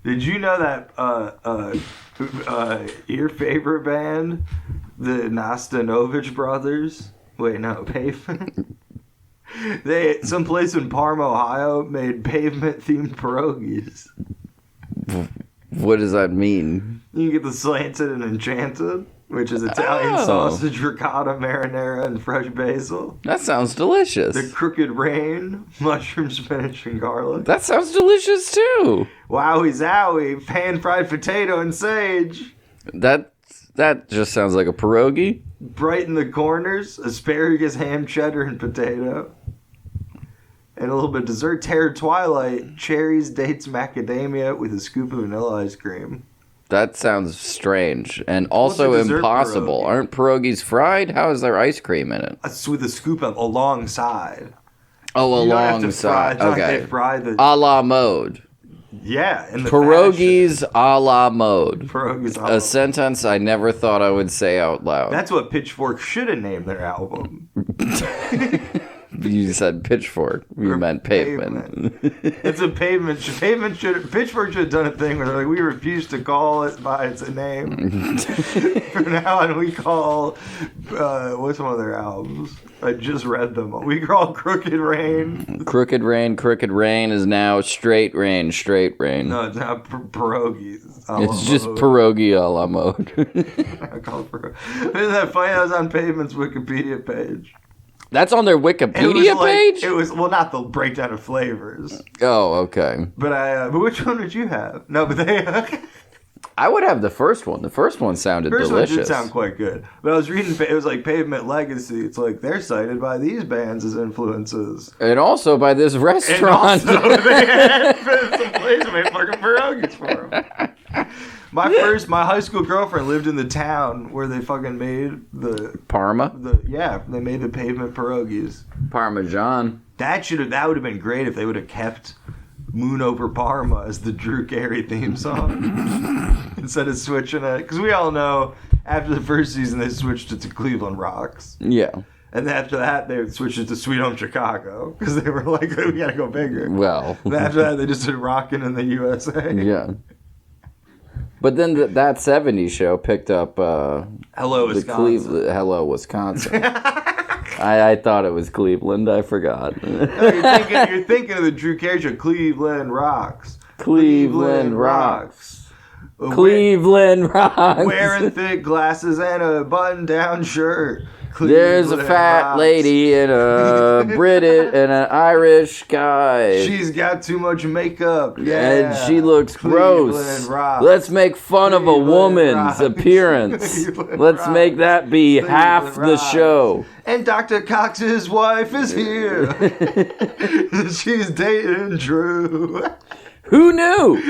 Did you know that your favorite band, the Nastanovich brothers? Wait, no, Pavement. They someplace in Parma, Ohio, made pavement-themed pierogies. What does that mean? You get the slanted and enchanted, which is Italian sausage, ricotta, marinara, and fresh basil. That sounds delicious. The Crooked Rain, mushroom, spinach, and garlic. That sounds delicious too. Wowie zowie, pan-fried potato and sage. That just sounds like a pierogi. Bright in the corners, asparagus, ham, cheddar, and potato. And a little bit of dessert, Terror Twilight, cherries, dates, macadamia with a scoop of vanilla ice cream. That sounds strange and also impossible. Pierogi? Aren't pierogies fried? How is there ice cream in it? With a scoop of alongside. Oh, You don't have to alongside. fry, Okay. They fry the... A la mode. Yeah, in the Pierogies a la mode. Pierogies a la A mode. sentence I never thought I would say out loud. That's what Pitchfork should have named their album. You said pitchfork. You meant pavement. It's a pavement. Pitchfork should have done a thing where they're like, we refuse to call it by its name. From now on, we call what's one of their albums? I just read them. We call Crooked Rain. Crooked Rain is now Straight Rain. No, it's not pierogies. It's just pierogi a la mode. I call it pierogi. Isn't that funny? That was on Pavement's Wikipedia page. That's on their Wikipedia page? It was, well, not the breakdown of flavors. Oh, okay. But which one did you have? No, but they... I would have the first one. The first one sounded delicious. First one did sound quite good. But I was reading, it was like Pavement Legacy. It's like, they're cited by these bands as influences. And also by this And restaurant. also, they had some place to make fucking pierogies for them. My high school girlfriend lived in the town where they fucking made the... Parma? They made the Pavement pierogies. Parmesan. That would have been great if they would have kept Moon Over Parma as the Drew Carey theme song instead of switching it. Because we all know after the first season they switched it to Cleveland Rocks. Yeah. And then after that they switched it to Sweet Home Chicago because they were like, we gotta go bigger. Well. And after that they just did Rockin' in the USA. Yeah. But then that 70s show picked up Hello, Wisconsin. Hello, Wisconsin. I thought it was Cleveland. I forgot. You're thinking of the Drew Carey show, Cleveland Rocks. Cleveland Rocks. Cleveland Rocks. Wearing thick glasses and a button-down shirt. There's a fat lady and a British and an Irish guy. She's got too much makeup. Yeah. And she looks gross. Rocks. Let's make fun of a woman's appearance. Let's make that be half the show. And Dr. Cox's wife is here. She's dating Drew. Who knew?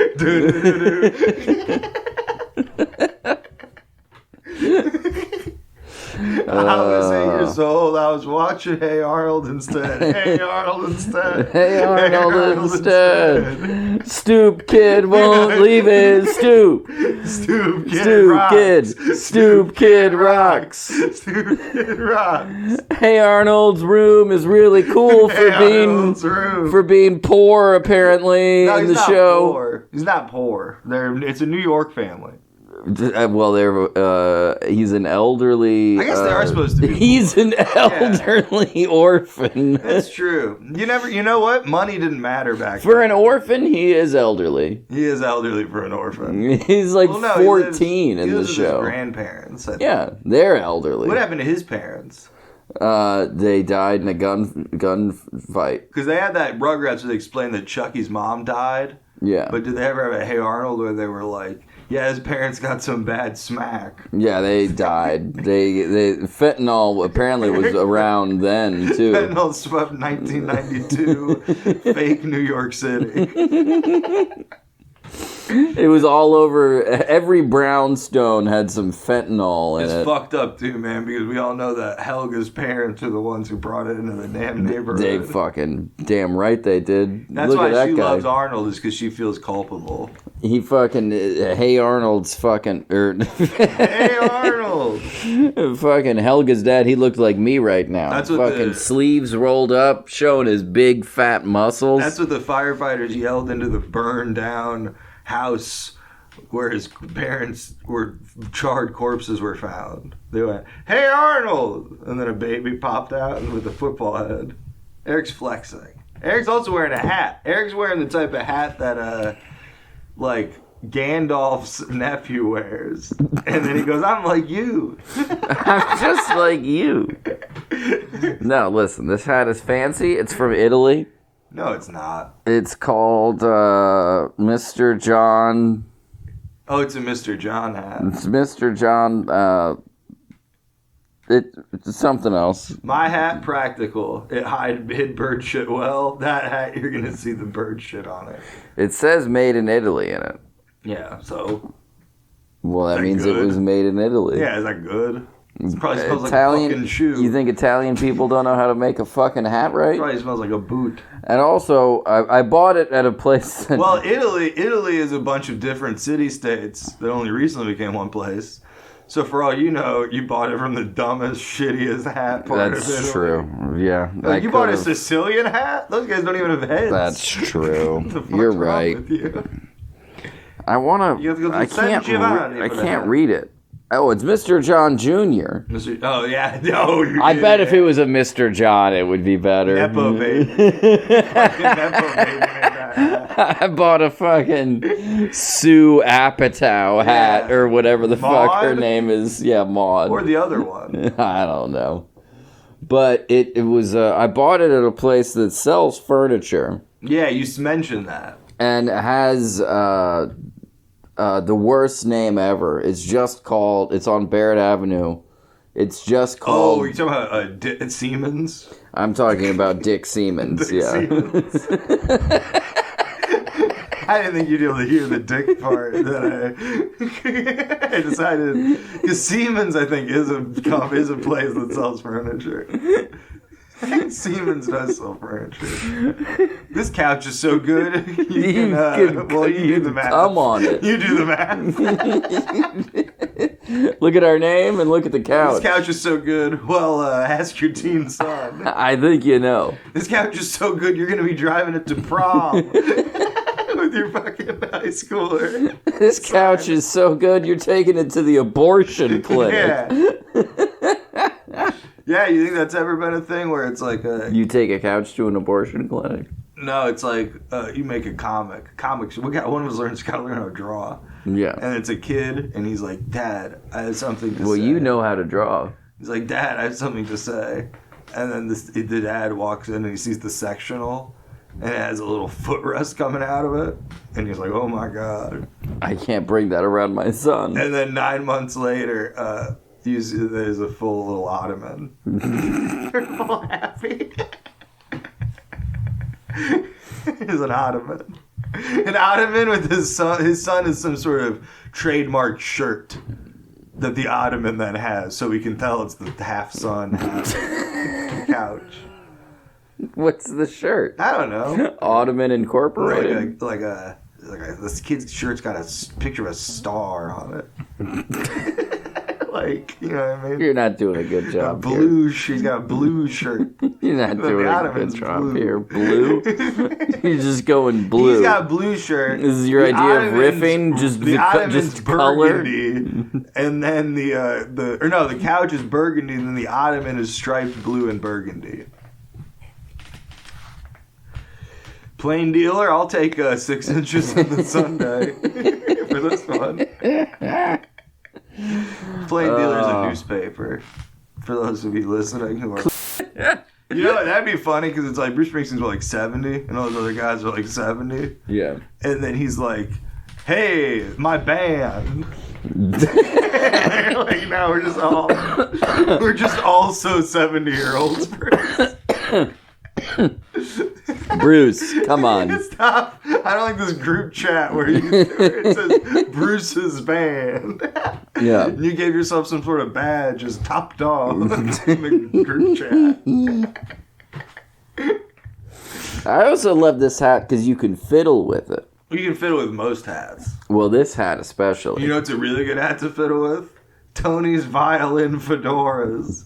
I was 8 years old. I was watching Hey Arnold instead. Hey Arnold instead. Hey Arnold instead. Stoop kid won't leave his stoop. Stoop kid Stoop rocks. kid. Stoop kid rocks. Stoop kid rocks. Hey Arnold's room is really cool for being poor apparently No, in he's the not show. poor. He's not poor. It's a New York family. Well, he's an elderly. I guess they are supposed to be. He's an elderly orphan. That's true. You know what? Money didn't matter back For then. an orphan, he is elderly. He is elderly for an orphan. He's like 14 in the he lives with show. His grandparents. I think. Yeah, they're elderly. What happened to his parents? They died in a gunfight. Because they had that Rugrats where they explained that Chucky's mom died. Yeah. But did they ever have a Hey Arnold where they were like, yeah, his parents got some bad smack? Yeah, they died. They fentanyl apparently was around then too. Fentanyl swept 1992 fake New York City. It was all over. Every brownstone had some fentanyl in it. It's fucked up too, man, because we all know that Helga's parents are the ones who brought it into the damn neighborhood. They fucking damn right they did. That's Look why at that she guy. loves Arnold, is because she feels culpable. He fucking Hey Arnold's fucking Hey Arnold. Fucking Helga's dad. He looked like me right now. That's what fucking sleeves rolled up, showing his big fat muscles. That's what the firefighters yelled into the burned down house where his parents were charred corpses were found. They went, "Hey Arnold!" And then a baby popped out with a football head. Eric's flexing. Eric's also wearing a hat. Eric's wearing the type of hat that like Gandalf's nephew wears. And then he goes, "I'm like you." I'm just like you. No, listen, this hat is fancy. It's from Italy. No, it's not. It's called Mr. John. Oh, it's a Mr. John hat. It's Mr. John. It's something else. My hat, practical. It hid bird shit well. That hat, you're going to see the bird shit on it. It says made in Italy in it. Yeah, so. Well, that means good? It was made in Italy. Yeah, is that good? It probably smells Italian, like a fucking shoe. You think Italian people don't know how to make a fucking hat right? It probably smells like a boot. And also, I bought it at a place that... Well, Italy is a bunch of different city-states that only recently became one place. So for all you know, you bought it from the dumbest, shittiest hat part of Italy. That's true. Yeah. Like, you bought a Sicilian hat? Those guys don't even have heads. That's true. What the fuck's You're wrong right. with you? I want to... I can't read it. Oh, it's Mr. John Jr. Oh, yeah. No, I bet if it was a Mr. John, it would be better. Nepo baby. Nepo baby. I bought a fucking Sue Apatow hat or whatever the fuck her name is. Yeah, Maud. Or the other one. I don't know. But it was... I bought it at a place that sells furniture. Yeah, you mentioned that. And it has... the worst name ever. It's just called... It's on Barrett Avenue. It's just called... Oh, are you talking about Siemens? I'm talking about Dick Siemens, Siemens. I didn't think you'd be able to hear the dick part that I decided... Because Siemens, I think, is a place that sells furniture. I think Siemens does sell furniture. This couch is so good. You do the math. Come on it. You do the math. Look at our name and look at the couch. This couch is so good. Well, ask your teen son. I think you know. This couch is so good, you're going to be driving it to prom with your fucking high schooler. This couch is so good, you're taking it to the abortion clinic. Yeah. Yeah, you think that's ever been a thing where it's like you take a couch to an abortion clinic? No, it's like you make a comic. Comics. One of us got to learn how to draw. Yeah. And it's a kid, and he's like, "Dad, I have something to say." Well, you know how to draw. He's like, "Dad, I have something to say." And then the dad walks in, and he sees the sectional, and it has a little footrest coming out of it. And he's like, "Oh my God. I can't bring that around my son." And then 9 months later, there's a full little ottoman. They're all happy. He's an ottoman. An ottoman with his son. His son is some sort of trademark shirt that the ottoman then has, so we can tell it's the half son, half couch. What's the shirt? I don't know. Ottoman Incorporated. This kid's shirt's got a picture of a star on it. Like, you know what I mean? You're not doing a good job. She's got a blue shirt. You're not doing a good job here. Blue? You're just going blue. He's got a blue shirt. This is your idea of riffing? Just color? And then the couch is burgundy, and then the ottoman is striped blue and burgundy. Plain dealer, I'll take 6 inches on the Sunday for this one. Plain Dealer's a newspaper. For those of you listening who are... You know, that'd be funny because it's like Bruce Springsteen's like 70 and all those other guys are like 70. Yeah. And then he's like, "Hey, my band." Like, now we're just all so 70-year-olds. Bruce, come on. Stop. I don't like this group chat where it says Bruce's band. Yeah. And you gave yourself some sort of badge as top dog in the group chat. I also love this hat because you can fiddle with it. You can fiddle with most hats. Well, this hat especially. You know what's a really good hat to fiddle with? Tony's violin fedoras.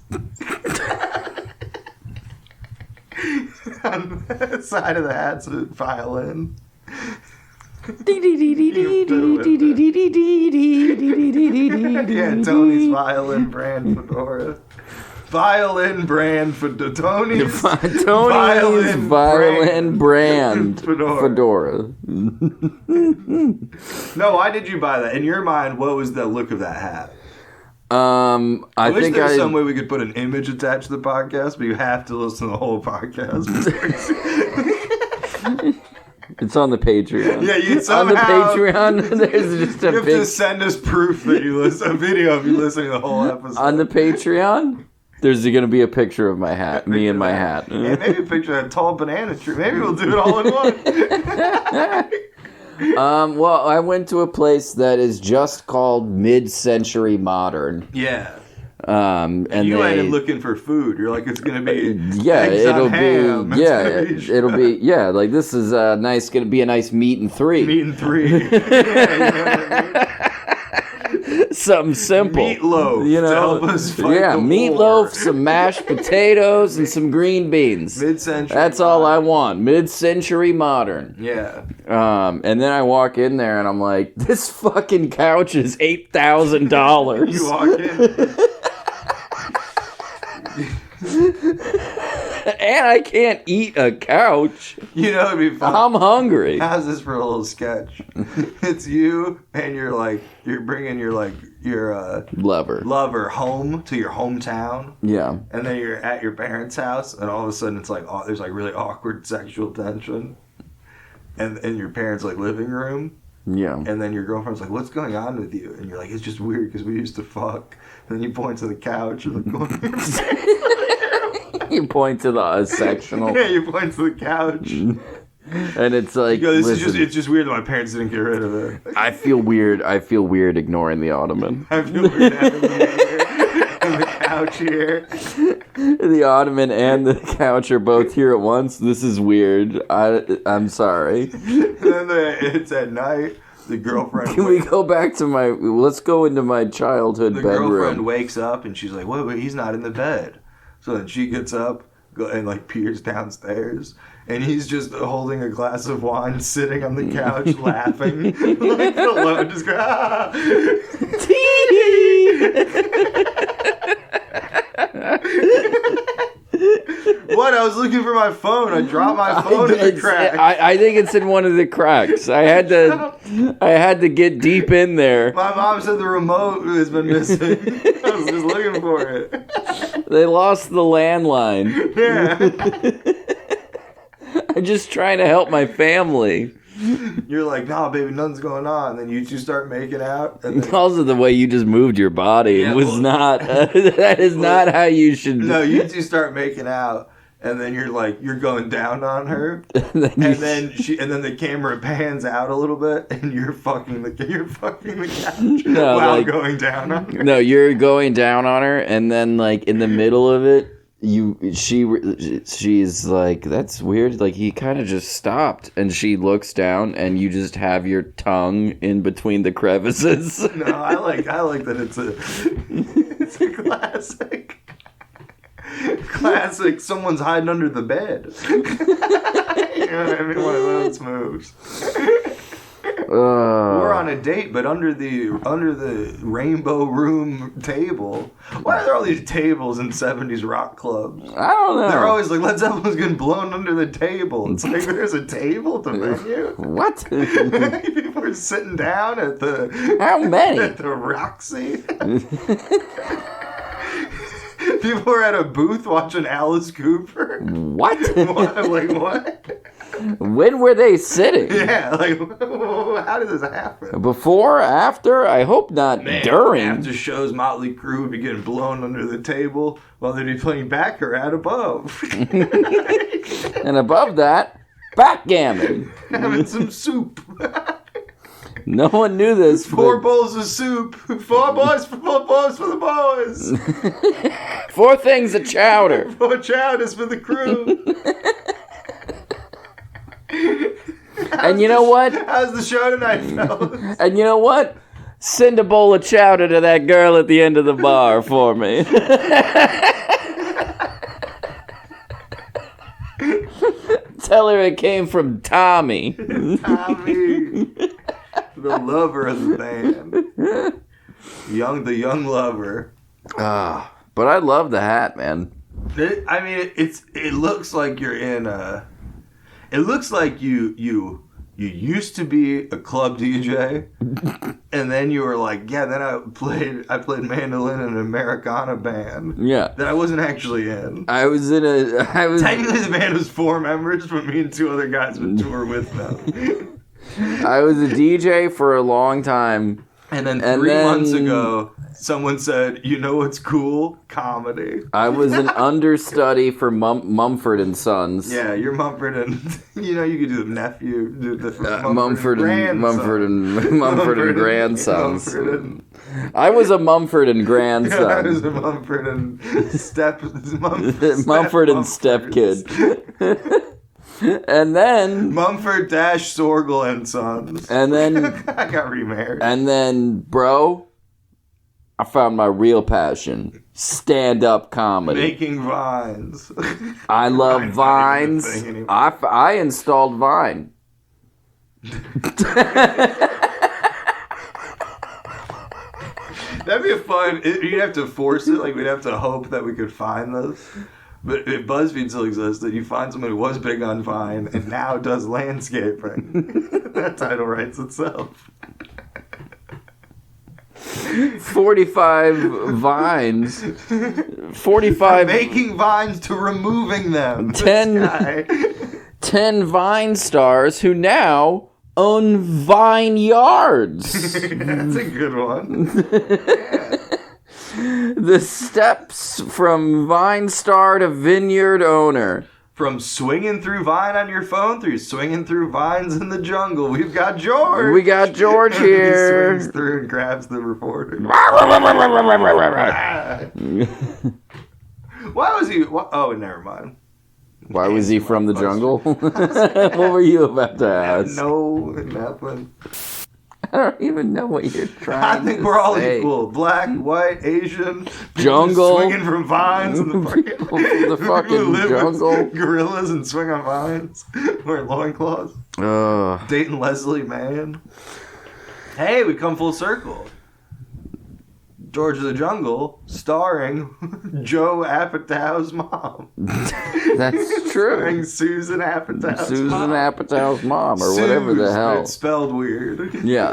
On the side of the hat's a violin. Yeah, Tony's violin brand fedora. Violin brand for Tony's violin brand fedora. No, why did you buy that? In your mind, what was the look of that hat? I wish think there was some way we could put an image attached to the podcast, but you have to listen to the whole podcast. It's on the Patreon. Yeah, you on the Patreon. There's just you have to send us proof that you listen, a video of you listening to the whole episode. On the Patreon, there's going to be a picture of my hat, me and my hat. Yeah, maybe a picture of a tall banana tree. Maybe we'll do it all in one. Well, I went to a place that is just called Mid-Century Modern. Yeah. And you went in looking for food. You're like, it's gonna be it'll ham. Be it'll be like this is nice. Gonna be a nice meat and three. Meat and three. Yeah, you know what I mean? Something simple. Meatloaf. You know. To help us fight the meatloaf, war. some mashed potatoes, and some green beans. Mid-century. That's all I want. Mid-century modern. Yeah. And then I walk in there and I'm like, this fucking couch is $8,000. You walk in. And I can't eat a couch. You know, it'd be fun. I'm hungry. How's this for a little sketch? It's you and you're bringing your lover home to your hometown. Yeah. And then you're at your parents' house, and all of a sudden it's like there's like really awkward sexual tension, and in your parents' like living room. Yeah. And then your girlfriend's like, "What's going on with you?" And you're like, "It's just weird because we used to fuck." And then you point to the couch and you point to the sectional. Yeah, you point to the couch. And it's like, it's just weird that my parents didn't get rid of it. I feel weird ignoring the ottoman. I feel weird having the couch here. The ottoman and the couch are both here at once. This is weird. I'm sorry. And then it's at night. The girlfriend. Can we go back to let's go into my childhood bedroom. The girlfriend wakes up and she's like, wait, he's not in the bed. So then she gets up and like peers downstairs. And he's just holding a glass of wine, sitting on the couch, laughing. Like alone, just go, ah! What? I was looking for my phone. I dropped my phone in the crack. I think it's in one of the cracks. I had to get deep in there. My mom said the remote has been missing. I was just looking for it. They lost the landline. Yeah. I'm just trying to help my family. You're like, nah, baby, nothing's going on. Then you two start making out. And then... Because of the way you just moved your body, it was not. That is not how you should. No, you two start making out, and then you're going down on her, and then the camera pans out a little bit, and you're fucking the couch while going down on her. No, you're going down on her, and then like in the middle of it. She's like, that's weird. Like he kind of just stopped, and she looks down, and you just have your tongue in between the crevices. No, I like that it's a classic. Someone's hiding under the bed. You know what I mean? One of those moves. We're on a date, but under the rainbow room table. Why are there all these tables in 70s rock clubs? I don't know. They're always like, Led Zeppelin's getting blown under the table. It's like there's a table at the venue. What? People are sitting down at the How many? At the Roxy. People are at a booth watching Alice Cooper. What? Like what? When were they sitting? Yeah, like how did this happen? Before, after? I hope not during. After shows, Motley Crue would be getting blown under the table while they'd be playing Baccarat above. And above that, backgammon. Having some soup. No one knew this. Four bowls of soup. Four bowls for the boys. 4 things of chowder. 4 chowders for the crew. And you know what? How's the show tonight, fellas? And you know what? Send a bowl of chowder to that girl at the end of the bar for me. Tell her it came from Tommy. Tommy, the lover of the band. The young lover. But I love the hat, man. It looks like you're in a. It looks like you used to be a club DJ, and then you were like, yeah. Then I played mandolin in an Americana band. Yeah, that I wasn't actually in. Technically the band was 4 members, but me and 2 other guys would tour with them. I was a DJ for a long time. And then 3 months ago, someone said, you know what's cool? Comedy. I was an understudy for Mumford and Sons. Yeah, you're Mumford and... you could do the nephew. Do the Mumford and Grandsons. I was a Mumford and grandson. Yeah, I was a Mumford and Mumford and step kid. And then Mumford Sorgel and Sons. And then I got remarried. And then, bro, I found my real passion: stand-up comedy, making vines. I love Vines. I installed Vine. That'd be a fun. You'd have to force it. Like we'd have to hope that we could find this. But if BuzzFeed still existed, you find someone who was big on Vine and now does landscaping. That title writes itself. 45 vines. 45. From making vines to removing them. 10 Vine stars who now own Vine yards. That's a good one. Yeah. The steps from Vine star to vineyard owner. From swinging through Vine on your phone through swinging through vines in the jungle. We've got George. We got George here. He swings through and grabs the reporter. Why was he... Oh, never mind. Why was he from the jungle? What were you about to ask? No, nothing. I don't even know what you're trying to say. I think we're all equal. Black, white, Asian. Jungle. Swinging from vines. In the fucking jungle. Gorillas and swing on vines. Wearing loincloths. Dating Leslie Mann. Hey, we come full circle. George of the Jungle, starring Joe Apatow's mom. That's true. Starring Susan Apatow's Susan mom. Apatow's mom, or whatever the hell. It's spelled weird. Yeah,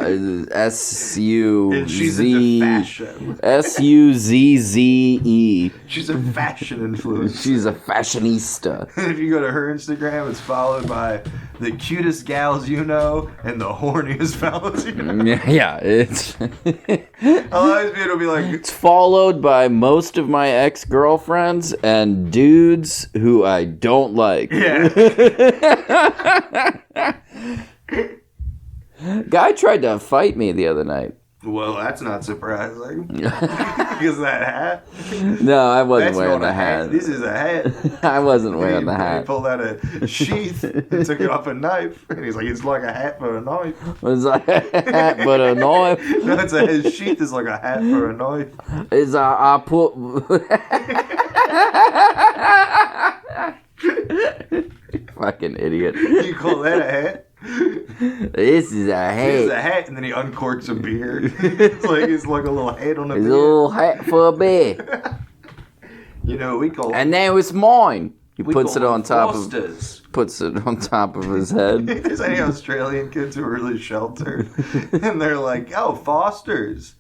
S-U-Z... And she's into fashion. S-U-Z-Z-E. She's a fashion influencer. She's a fashionista. If you go to her Instagram, it's followed by the cutest gals you know and the horniest fellas you know. Yeah, it's... I'll always be able to be like... It's followed by most of my ex-girlfriends and dudes who I don't like. Yeah. Guy tried to fight me the other night. Well, that's not surprising. Because that hat? No, I wasn't That's wearing not the a hat. This is a hat. I wasn't wearing the He hat. pulled out a sheath and took it off a knife. And he's like, it's like a hat for a knife. It's like a hat but a knife. No, his sheath is like a hat for a knife. It's I put... Fucking idiot. You call that a hat? This is a hat. It's a hat, and then he uncorks a beer. It's like a little hat on a It's beer. a little hat for a beer. You know, we call And now it's mine. He puts it on top Fosters. of... Puts it on top of his head. There's any Australian kids who are really sheltered. And they're like, oh, Foster's.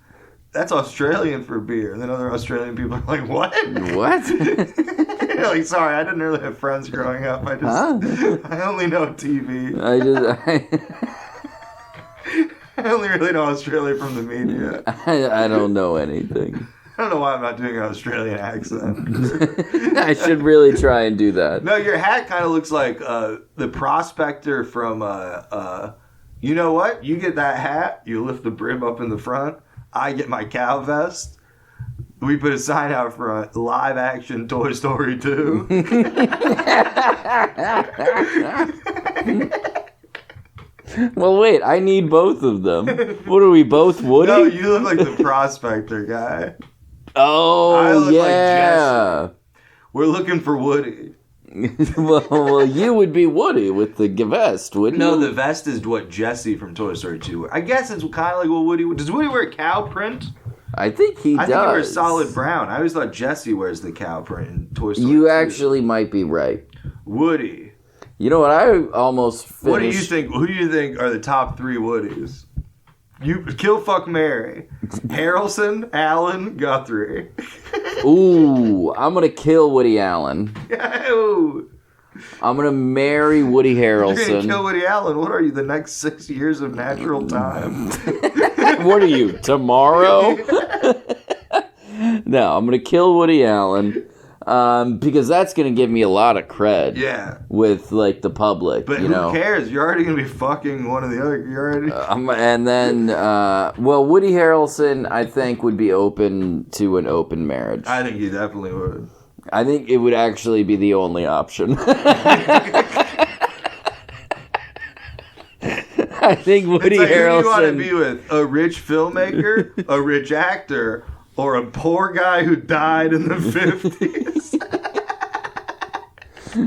That's Australian for beer. And then other Australian people are like, what? What? You're like, sorry, I didn't really have friends growing up. I only know TV. I only really know Australia from the media. I don't know anything. I don't know why I'm not doing an Australian accent. I should really try and do that. No, your hat kind of looks like the prospector from, you know what? You get that hat, you lift the brim up in the front. I get my cow vest. We put a sign out front, live action Toy Story 2. Well, wait, I need both of them. What are we, both Woody? No, you look like the prospector guy. I Oh, look like yeah. Jesse. We're looking for Woody. well, you would be Woody with the vest, wouldn't No, you? the vest is what Jesse from Toy Story 2 wears. I guess it's kind of like what Woody... Does Woody wear a cow print? I think he does. I think he wears solid brown. I always thought Jesse wears the cow print in Toy Story 2. You actually might be right. Woody. You know what? I almost finished... What do you think? Who do you think are the top 3 Woodies? You kill, fuck, marry. Harrelson, Allen, Guthrie. Ooh, I'm gonna kill Woody Allen. Ooh. I'm gonna marry Woody Harrelson. You're gonna kill Woody Allen. What are you? The next 6 years of natural time? What are you? Tomorrow? No, I'm gonna kill Woody Allen. Because that's gonna give me a lot of cred. Yeah. With like the public, but you who know. cares? You're already gonna be fucking one of the other. You're already. And then, well, Woody Harrelson, I think, would be open to an open marriage. I think he definitely would. I think it would actually be the only option. I think Woody it's like, Harrelson. Who do you want to be with? A rich filmmaker, a rich actor, or a poor guy who died in the 50s?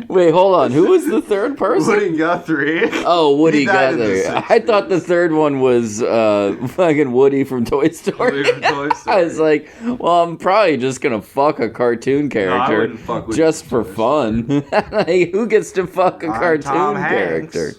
Wait, hold on. Who was the third person? Woody Guthrie. Oh, Woody He died in the Guthrie. 60s. I thought the third one was fucking Woody from Toy Story. Woody from Toy Story. I was like, well, I'm probably just gonna fuck a cartoon character wouldn't fuck Woody just from for Toy fun. Like, who gets to fuck a I'm cartoon Tom Hanks. character?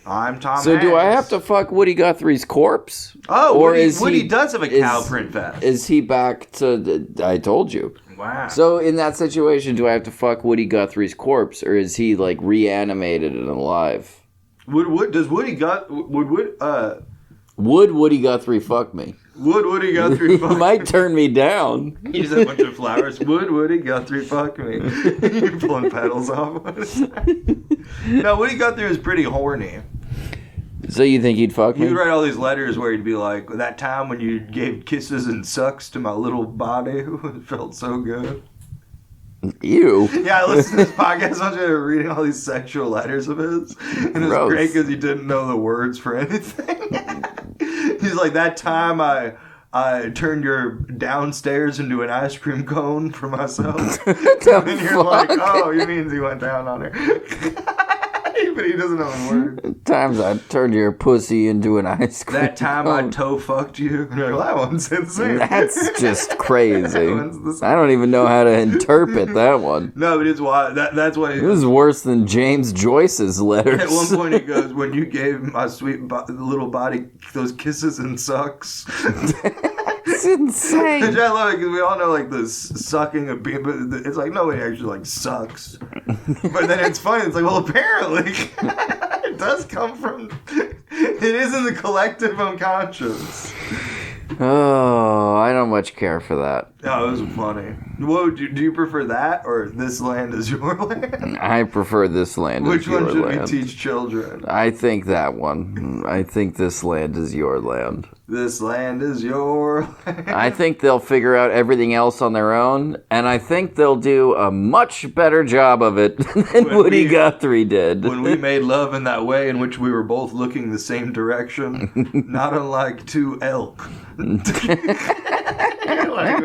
I'm Tom So Hanks. do I have to fuck Woody Guthrie's corpse? Oh, or Woody does have a cow print vest. Is he back to? I told you. Wow. So in that situation, do I have to fuck Woody Guthrie's corpse, or is he like reanimated and alive? Would Woody Guthrie fuck me? Would Woody Guthrie fuck He might turn me down. He just had a bunch of flowers. Would Woody Guthrie fuck me? You're pulling petals off. No, Woody Guthrie was pretty horny. So you think he'd fuck He me? would write all these letters where he'd be like, that time when you gave kisses and sucks to my little body, it felt so good. Ew. Yeah, I listened to this podcast on you reading all these sexual letters of his. And it was Gross. great because he didn't know the words for anything. He's like, that time I turned your downstairs into an ice cream cone for myself. And you're like, oh, you mean he went down on her. But he doesn't know the word. Times I turned your pussy into an ice cream That time I cone. toe fucked you. And you're like, well, that one's insane. That's just crazy. That one's the same. I don't even know how to interpret that one. No, but it's why. That's why. It was worse than James Joyce's letters. At one point he goes, when you gave my sweet little body those kisses and sucks. It's insane. Which I love it because we all know like the sucking of being, but it's like nobody actually like sucks. But then it's funny. It's like, well, apparently it does come from. It is in the collective unconscious. Oh, I don't much care for that. Oh, it was funny. What would you do? You prefer that or this land is your land? I prefer this land Which is your one should land. we teach children? I think that one. I think this land is your land. This land is your land. I think they'll figure out everything else on their own, and I think they'll do a much better job of it than Woody Guthrie did. When we made love in that way in which we were both looking the same direction, not unlike two elk. Like,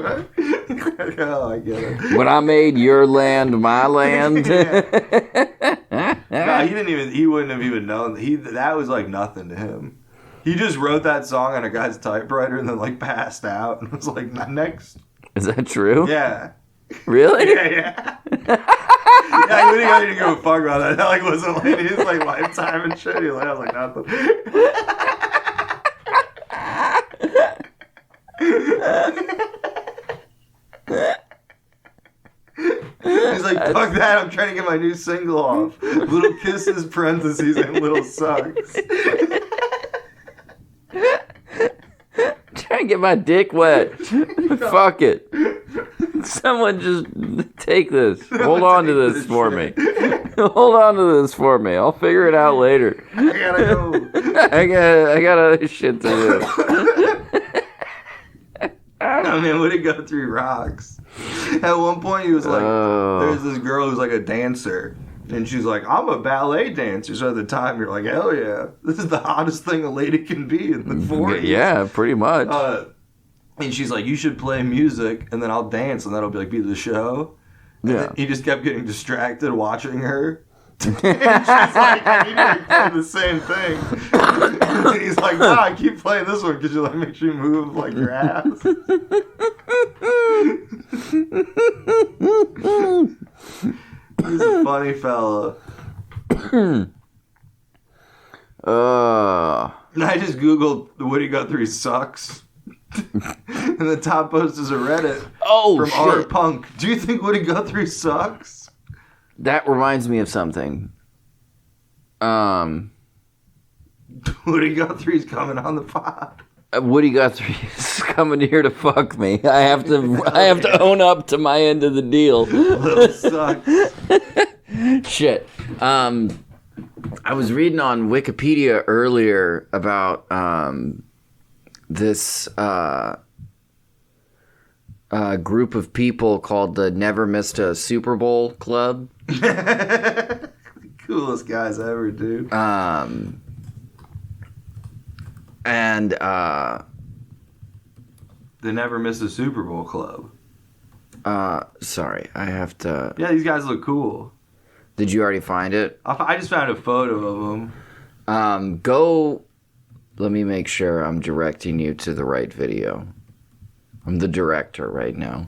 oh, I get it. When I made your land my land. No, he wouldn't have even known. That was like nothing to him. He just wrote that song on a guy's typewriter and then like passed out and was like, next. Is that true? Yeah. Really? Yeah. Yeah, Woody Guthrie didn't give a fuck about that. That like wasn't like his like lifetime and shit. He was like nothing. He's like, fuck that, I'm trying to get my new single off. Little kisses, parentheses, and little sucks. Trying to get my dick wet. Fuck it. Someone just take this. Hold on to this for me. Hold on to this for me. I'll figure it out later. I gotta go. I got other shit to do. I mean, Woody Guthrie rocks. At one point, he was like, there's this girl who's like a dancer. And she's like, I'm a ballet dancer. So at the time, you're like, hell yeah. This is the hottest thing a lady can be in the 40s. Yeah, pretty much. And she's like, you should play music, and then I'll dance, and that'll be the show. Yeah. He just kept getting distracted watching her. And she's like, I need you to play the same thing. And he's like, nah, I keep playing this one because you like makes you move like your ass. He's a funny fella. And I just googled Woody Guthrie sucks. And the top post is a Reddit from shit. Art Punk. Do you think Woody Guthrie sucks? That reminds me of something. Woody Guthrie's coming on the pod. Woody Guthrie is coming here to fuck me. I have to own up to my end of the deal. Little sucks. Shit. I was reading on Wikipedia earlier about this group of people called the Never Missed a Super Bowl Club. Coolest guys ever, dude. And They Never Missed a Super Bowl Club. Sorry, I have to. Yeah, these guys look cool. Did you already find it? I just found a photo of them. Go. Let me make sure I'm directing you to the right video. I'm the director right now.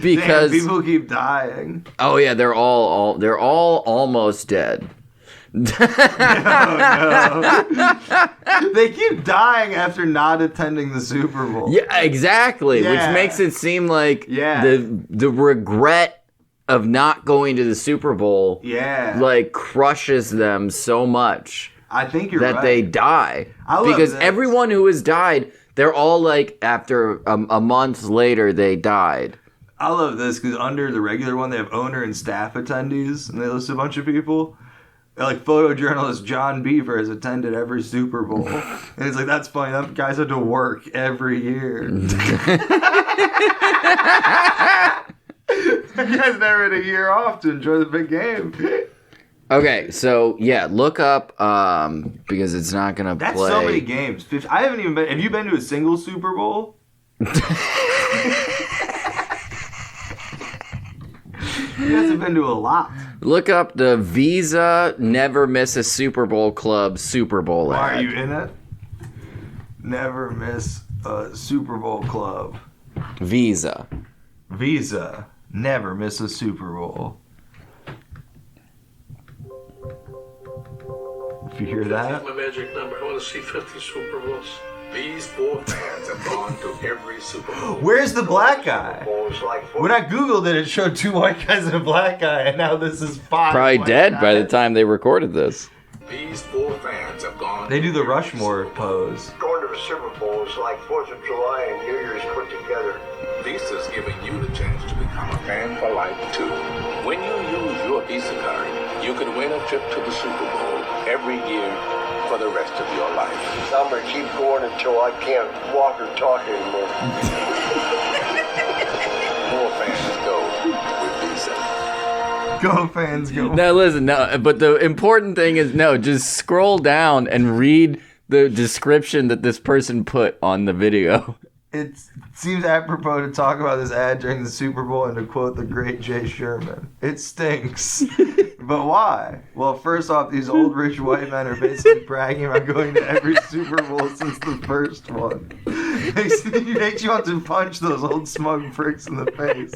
Because damn, people keep dying. Oh yeah, they're all almost dead. No. They keep dying after not attending the Super Bowl. Yeah, exactly. Yeah. Which makes it seem like Yeah. the regret of not going to the Super Bowl like crushes them so much I think you're that right. they die. I love Because this. everyone who has died, they're all like after a month later they died. I love this because under the regular one they have owner and staff attendees and they list a bunch of people. Like photojournalist John Beaver has attended every Super Bowl. And it's like, that's funny. That guys had to work every year. That guy's never had a year off to enjoy the big game. Okay, so yeah, look up because it's not gonna That's play. so many games. I haven't even been. Have you been to a single Super Bowl? You guys have been to a lot. Look up the Visa Never Miss a Super Bowl Club Super Bowl Why ad. are you in it? Never miss a Super Bowl club. Visa. Visa. Never miss a Super Bowl. If you hear that. My magic number. I want to see 50 Super Bowls. These four fans have gone to every Super Bowl. Where's the black guy? When I googled it, it showed 2 white guys and a black guy, and now this is 5. Probably white dead guys. by the time they recorded this. These four fans have gone. They do the Rushmore pose. Going to a Super Bowl is like 4th of July and New Year's put together. Visa's giving you the chance to become a fan for life too. When you use your Visa card, you can win a trip to the Super Bowl every year for the rest of your life. I'm going to keep going until I can't walk or talk anymore. More fans go with Visa. Go fans, go. No, listen, no, but the important thing is just scroll down and read the description that this person put on the video. It seems apropos to talk about this ad during the Super Bowl and to quote the great Jay Sherman. It stinks. But why? Well, first off, these old rich white men are basically bragging about going to every Super Bowl since the first one. Makes you want to punch those old smug pricks in the face.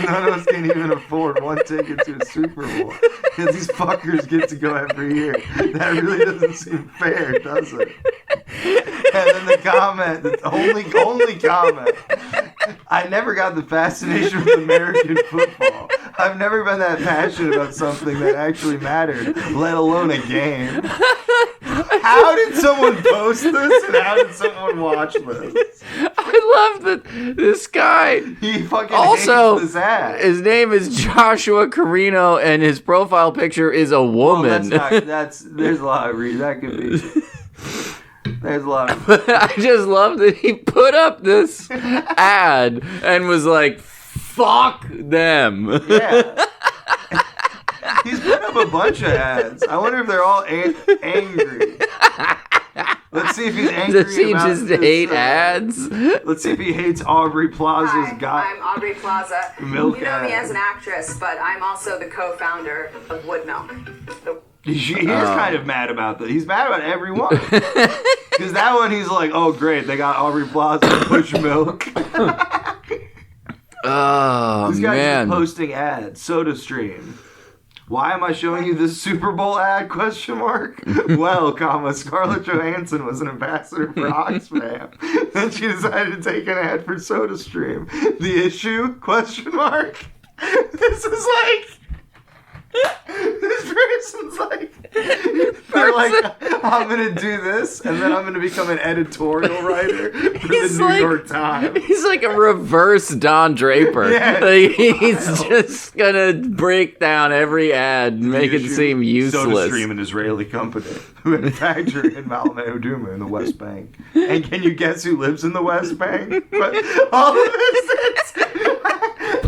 None of us can even afford one ticket to a Super Bowl. Because these fuckers get to go every year. That really doesn't seem fair, does it? And then the comment, the only comment. I never got the fascination with American football. I've never been that passionate about something that actually mattered, let alone a game. How did someone post this and how did someone watch this? I love that this guy. He fucking Also, hates this ad. his name is Joshua Carino, and his profile picture is a woman. There's a lot of reasons. That could be. There's a lot of. I just love that he put up this ad and was like, "Fuck them." Yeah. He's put up a bunch of ads. I wonder if they're all angry. Let's see if he's angry Does he about just this, hate ads? Let's see if he hates Aubrey Plaza's I'm Aubrey Plaza. Milk You know me ad. as an actress, but I'm also the co-founder of Wood Milk. He is kind of mad about that. He's mad about everyone. Because that one, he's like, oh, great, they got Aubrey Plaza to push milk. Oh, This guy's man. just posting ads. SodaStream. Why am I showing you this Super Bowl ad? Question mark. Well, Scarlett Johansson was an ambassador for Oxfam. Then she decided to take an ad for SodaStream. The issue? Question mark. This is like. This person's like, they're like, I'm gonna do this, and then I'm gonna become an editorial writer for the New York Times. He's like a reverse Don Draper. Yeah. Like, he's just gonna break down every ad and make it seem useless. SodaStream, an Israeli company who had a factory in Malmö in the West Bank. And can you guess who lives in the West Bank? But all of this is,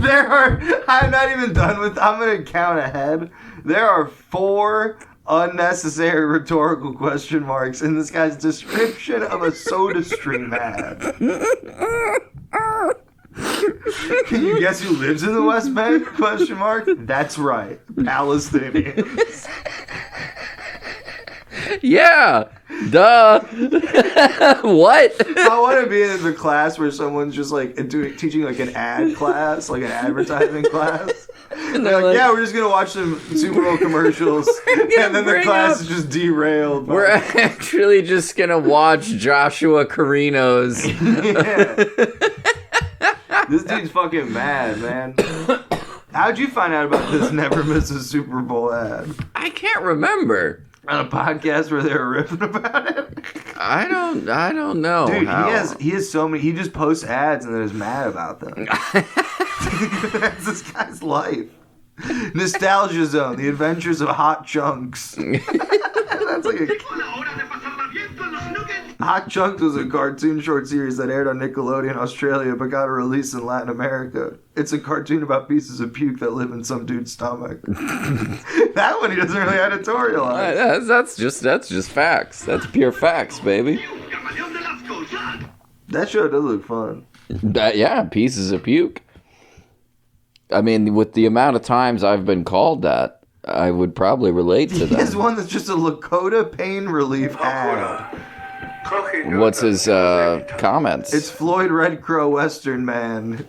I'm not even done with, I'm going to count ahead. There are 4 unnecessary rhetorical question marks in this guy's description of a SodaStream ad. Can you guess who lives in the West Bank? Question mark. That's right, Palestinians. Yeah. Duh. What? I want to be in the class where someone's just like teaching like an ad class, like an advertising class. And they're like, yeah, we're just gonna watch some Super Bowl commercials, and then the class is just derailed. We're actually just gonna watch Joshua Carino's. Yeah. This dude's fucking mad, man. How'd you find out about this Never Miss a Super Bowl ad? I can't remember. On a podcast where they were ripping about it? I don't know. Dude, how. he has so many. He just posts ads and then is mad about them. That's this guy's life. Nostalgia Zone: The Adventures of Hot Chunks. That's like Hot Chunks was a cartoon short series that aired on Nickelodeon Australia but got a release in Latin America. It's a cartoon about pieces of puke that live in some dude's stomach. That one he doesn't really editorialize. That's just facts. That's pure facts, baby. That show does look fun. Yeah, pieces of puke. I mean, with the amount of times I've been called that, I would probably relate to He has that. one that's just a Lakota pain relief ad. What's his comments? It's Floyd Red Crow Western Man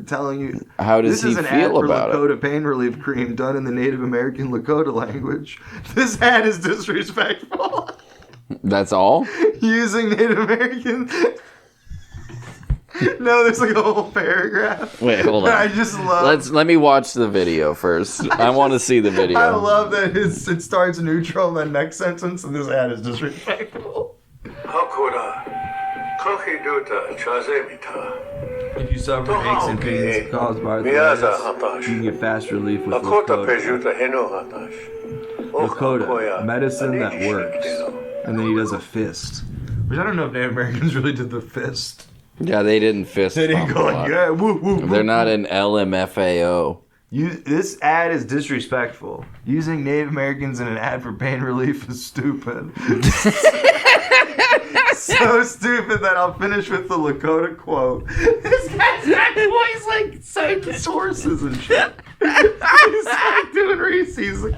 telling you. How does this he is an feel ad about for Lakota pain relief cream done in the Native American Lakota language. This ad is disrespectful. That's all? Using Native American. No, there's like a whole paragraph. Wait, hold on. I just love. Let me watch the video first. I want to see the video. I love that it starts neutral and then next sentence, and this ad is disrespectful. If you suffer aches and pains caused by arthritis, you can get fast relief with Lakota. Lakota, medicine that works. And then he does a fist. Which I don't know if Native Americans really did the fist. Yeah, they didn't fist They didn't bump go a like, lot. yeah, woo, woo, woo. They're not an LMFAO. This ad is disrespectful. Using Native Americans in an ad for pain relief is stupid. So stupid that I'll finish with the Lakota quote. This guy's got voice like citing sources and shit. He's like doing Reese's.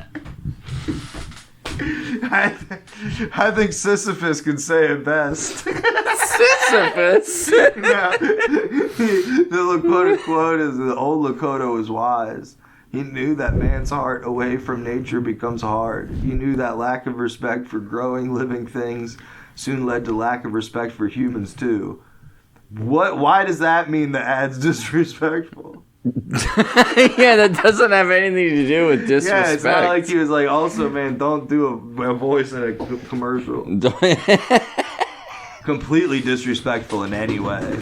I think Sisyphus could say it best. Sisyphus? Yeah. The Lakota quote is, the old Lakota was wise. He knew that man's heart away from nature becomes hard. He knew that lack of respect for growing living things soon led to lack of respect for humans too. Why does that mean the ad's disrespectful? Yeah, that doesn't have anything to do with disrespect. Yeah, it's not like he was like, also, man, don't do a voice in a commercial. Completely disrespectful in any way.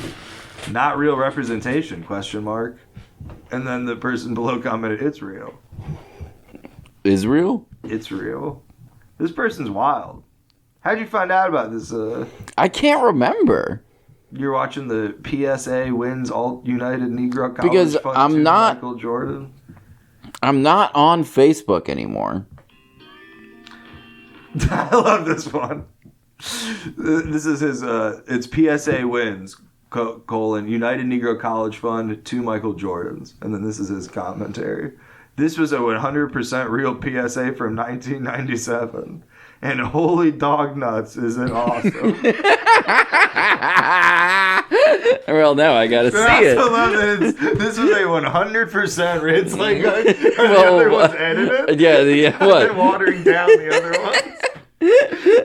Not real representation, question mark. And then the person below commented, it's real. Israel? It's real. This person's wild. How'd you find out about this? I can't remember. You're watching the PSA wins Alt United Negro College Because Fund I'm to not- Michael Jordan. I'm not on Facebook anymore. I love this one. This is his, it's PSA wins, colon, United Negro College Fund, 2 Michael Jordans. And then this is his commentary. This was a 100% real PSA from 1997. And holy dog nuts, is it awesome? Well, now I gotta see it. I also love that this was a 100%. It's like the other one's edited. Yeah, what? And watering down the other ones.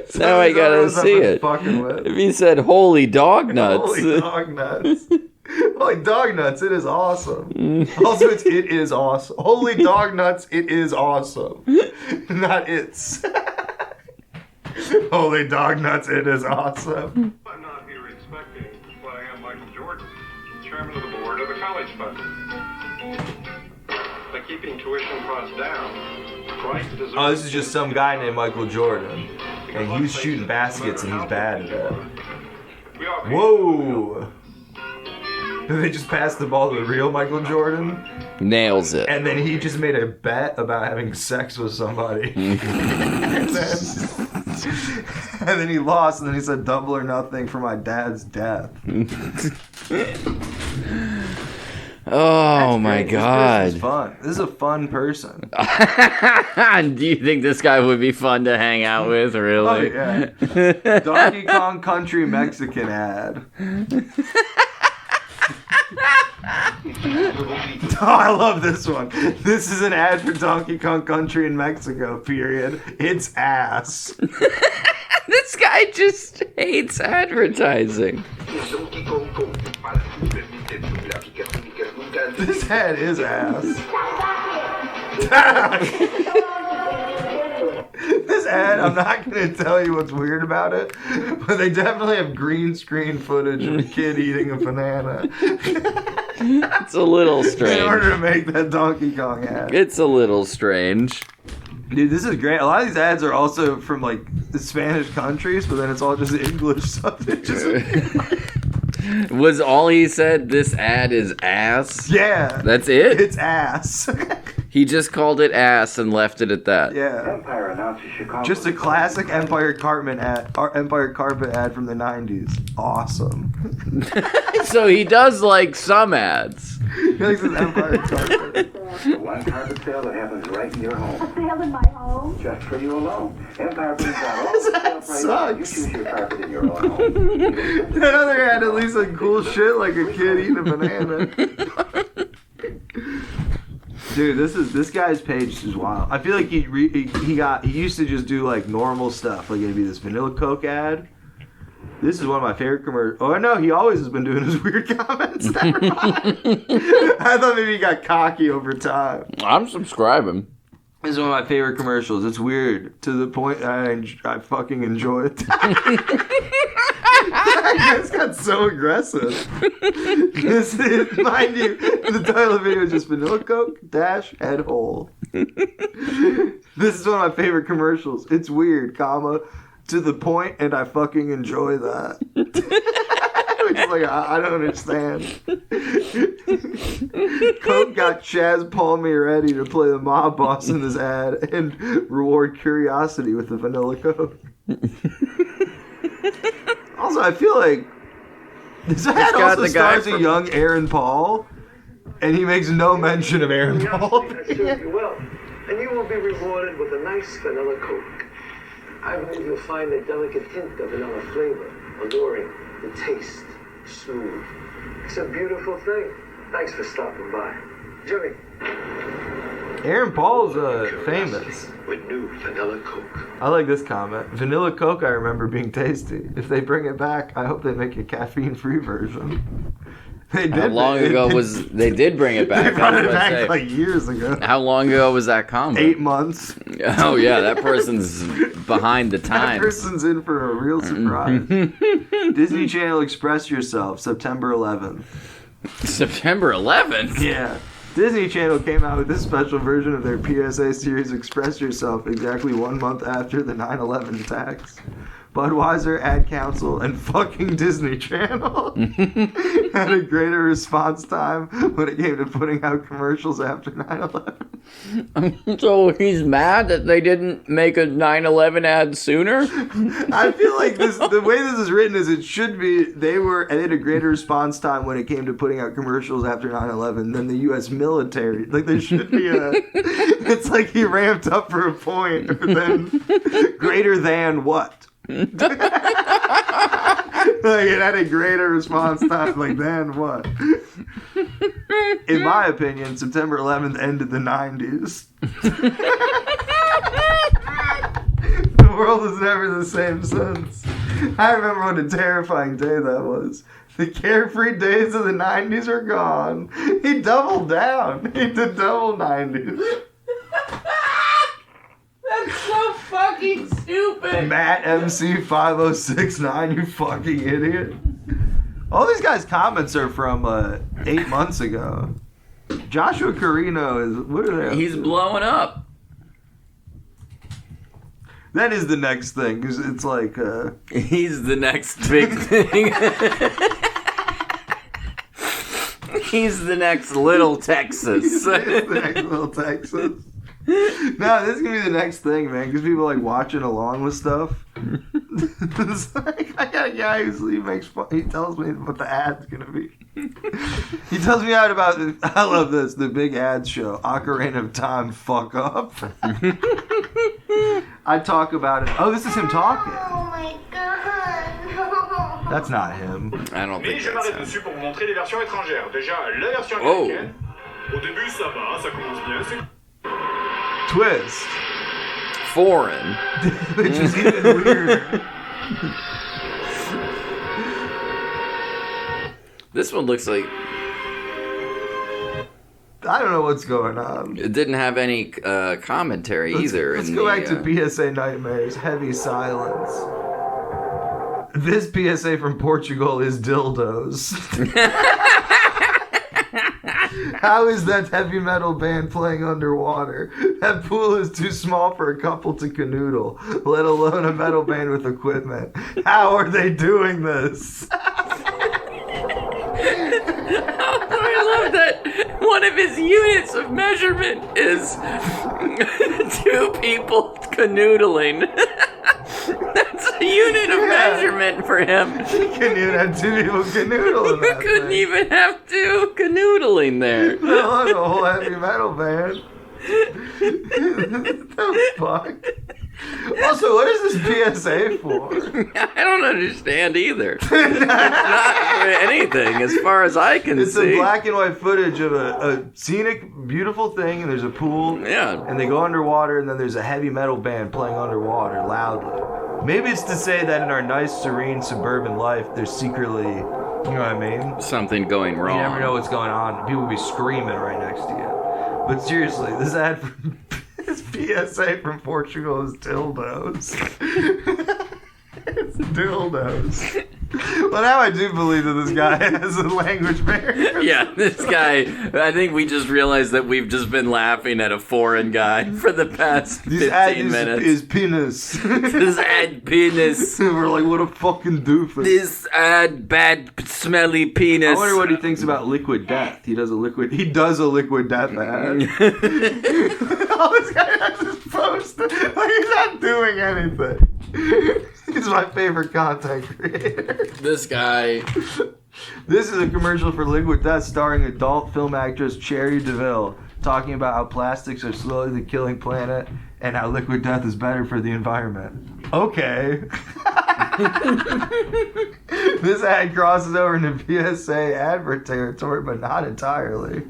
So now I gotta see it. If he said holy dog nuts. Holy dog nuts. Holy dog nuts, it is awesome. Also, it is awesome. Holy dog nuts, it is awesome. Not it's. Holy dog nuts, it is awesome. I'm not here expecting, but I am Michael Jordan, chairman of the board of the college fund. By keeping tuition costs down, Christ deserves... Oh, this is just some guy named Michael Jordan. And he's shooting baskets and he's bad at it. Whoa! Did they just pass the ball to the real Michael Jordan? Nails it. And then he just made a bet about having sex with somebody. and then he lost, and then he said double or nothing for my dad's death. Oh my God. This is fun. This is a fun person. Do you think this guy would be fun to hang out with, really? Oh, yeah. Donkey Kong Country Mexican ad. Oh, I love this one. This is an ad for Donkey Kong Country in Mexico, period. It's ass. This guy just hates advertising. This ad is ass. This ad, I'm not going to tell you what's weird about it, but they definitely have green screen footage of a kid eating a banana. It's a little strange. In order to make that Donkey Kong ad. It's a little strange. Dude, this is great. A lot of these ads are also from, like, the Spanish countries, but then it's all just English stuff. It just... Was all he said, this ad is ass? Yeah. That's it? It's ass. He just called it ass and left it at that. Yeah. Empire announces Chicago. Just a classic Empire Carpet ad from the 90s. Awesome. So he does like some ads. He likes his Empire Carpet. One carpet sale that happens right in your home. A sale in my home? Just for you alone. Empire brings out all the sale prices. Sucks. You choose your carpet in your own home. That other ad at least like cool shit like a kid eating a banana. Dude, this guy's page is wild. I feel like he used to just do like normal stuff, like it'd be this Vanilla Coke ad. This is one of my favorite commercials. Oh no, he always has been doing his weird comments. Never mind. I thought maybe he got cocky over time. I'm subscribing. This is one of my favorite commercials. It's weird to the point I fucking enjoy it. That guy's got so aggressive. This is, mind you, the title of the video is just Vanilla Coke - head hole. This is one of my favorite commercials. It's weird, comma, to the point, and I fucking enjoy that. Which is like, I don't understand. Coke got Chaz Palmioretti to play the mob boss in this ad and reward curiosity with the Vanilla Coke. Also, I feel like this ad also stars a young Aaron Paul, and he makes no mention of Aaron Paul. I serve you well, and you will be rewarded with a nice vanilla Coke. I believe you'll find a delicate hint of vanilla flavor, alluring, the taste, smooth. It's a beautiful thing. Thanks for stopping by. Jimmy. Aaron Paul's famous. With new vanilla Coke. I like this comment. Vanilla Coke, I remember being tasty. If they bring it back, I hope they make a caffeine-free version. They did. How long ago was they did bring it back? They brought it back like years ago. How long ago was that comment? 8 months. Oh yeah, that person's behind the That times. person's in for a real surprise. Disney Channel Express Yourself, September 11th. September 11th? Yeah. Disney Channel came out with this special version of their PSA series Express Yourself exactly 1 month after the 9/11 attacks. Budweiser, Ad Council, and fucking Disney Channel had a greater response time when it came to putting out commercials after 9/11. So he's mad that they didn't make a 9/11 ad sooner? I feel like the way this is written is it should be they had a greater response time when it came to putting out commercials after 9/11 than the U.S. military. Like there should be it's like he ramped up for a point, but then greater than what? Like it had a greater response time, like than what? In my opinion, September 11th ended the 90s. The world is never the same since. I remember what a terrifying day that was. The carefree days of the 90s are gone. He doubled down. He did double 90s. That's so fucking stupid. Matt MC5069, you fucking idiot. All these guys' comments are from 8 months ago. Joshua Carino is... What are they? He's blowing up. That is the next thing, because it's like... He's the next big thing. He's the next Little Texas. He's the next Little Texas. No, this is gonna be the next thing, man, because people like watching along with stuff. It's like, I got a guy he makes fun, he tells me what the ad's gonna be. He tells me out about, I love this, the big ad show, Ocarina of Time, fuck up. I talk about it. Oh, this is him talking. Oh my god, no. That's not him. I don't Mais think je that's m'arrête him. dessus pour vous montrer les versions étrangères. Déjà, la version Oh. américaine. Au début, ça va, ça commence bien. C'est Twist. Foreign. Which is even weirder. This one looks like I don't know what's going on. it didn't have any commentary either. Let's in go the, back to PSA Nightmares. Heavy silence. This PSA from Portugal is dildos. How is that heavy metal band playing underwater? That pool is too small for a couple to canoodle, let alone a metal band with equipment. How are they doing this? I love that one of his units of measurement is 2 people canoodling. That's a unit of measurement for him. You couldn't even have 2 people canoodling You that couldn't thing. even have 2 canoodling there. Let alone a whole heavy metal band. What the fuck? Also, what is this PSA for? I don't understand either. It's not for anything, as far as I can It's see. a black and white footage of a scenic, beautiful thing, and there's a pool, Yeah. and they go underwater, and then there's a heavy metal band playing underwater loudly. Maybe it's to say that in our nice, serene, suburban life, there's secretly, you know what I mean? Something going wrong. You never know what's going on. People will be screaming right next to you. But seriously, this ad from this PSA from Portugal is dildos. It's dildos. Well, now I do believe that this guy has a language barrier. Yeah, this guy, I think we just realized that we've just been laughing at a foreign guy for the past 15 minutes. Is penis. This ad penis. We're like, what a fucking doofus. This ad bad smelly penis. I wonder what he thinks about liquid death. He does a liquid death ad. All this guy has is post. Like, he's not doing anything. He's my favorite content creator. This guy. This is a commercial for Liquid Death starring adult film actress Cherry DeVille, talking about how plastics are slowly killing planet and how liquid death is better for the environment. Okay. This ad crosses over into PSA advert territory, but not entirely.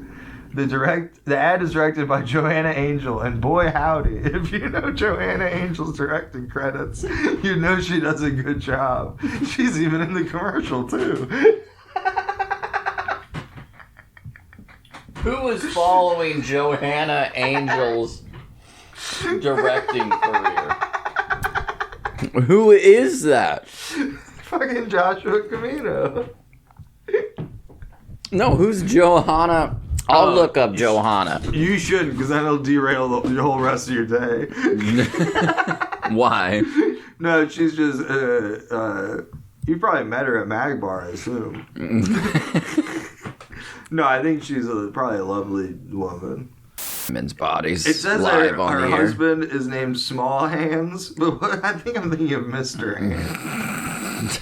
The ad is directed by Joanna Angel, and boy howdy, if you know Joanna Angel's directing credits, you know she does a good job. She's even in the commercial too. Who is following Joanna Angel's directing career? Who is that? Fucking Joshua Camino. No, who's Johanna? I'll look up Johanna. You shouldn't, because then it'll derail the whole rest of your day. Why? No, she's just, you probably met her at Magbar, I assume. No, I think she's probably a lovely woman. men's bodies. It says live her on the air. husband is named Small Hands, but I think I'm thinking of Mr. Hands.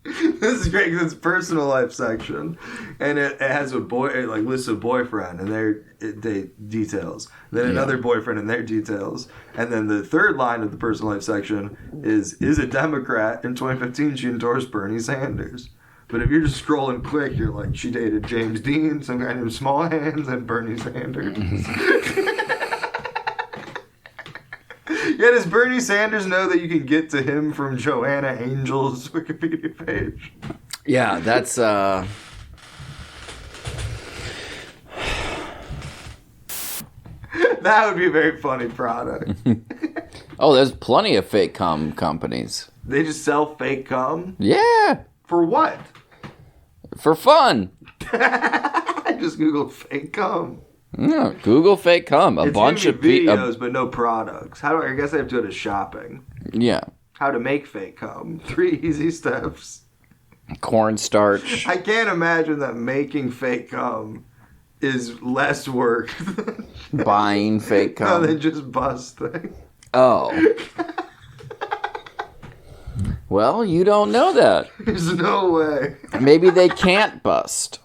This is great because it's personal life section, and it has a boy, it like lists a boyfriend and they details. Then another boyfriend and their details, and then the third line of the personal life section is a Democrat. In 2015, she endorsed Bernie Sanders. But if you're just scrolling quick, you're like, she dated James Dean, some guy named Small Hands, and Bernie Sanders. Yeah, does Bernie Sanders know that you can get to him from Joanna Angel's Wikipedia page? Yeah, that's That would be a very funny product. Oh, there's plenty of fake cum companies. They just sell fake cum? Yeah, For what? for fun. I just googled fake cum. Yeah, Google fake cum. A It's bunch of videos, but no products. I guess I have to go to shopping. Yeah, How to make fake cum. 3 easy steps. cornstarch. I can't imagine that making fake cum is less work Buying fake cum. than just busting. Oh. Well, you don't know that. There's no way. Maybe they can't bust.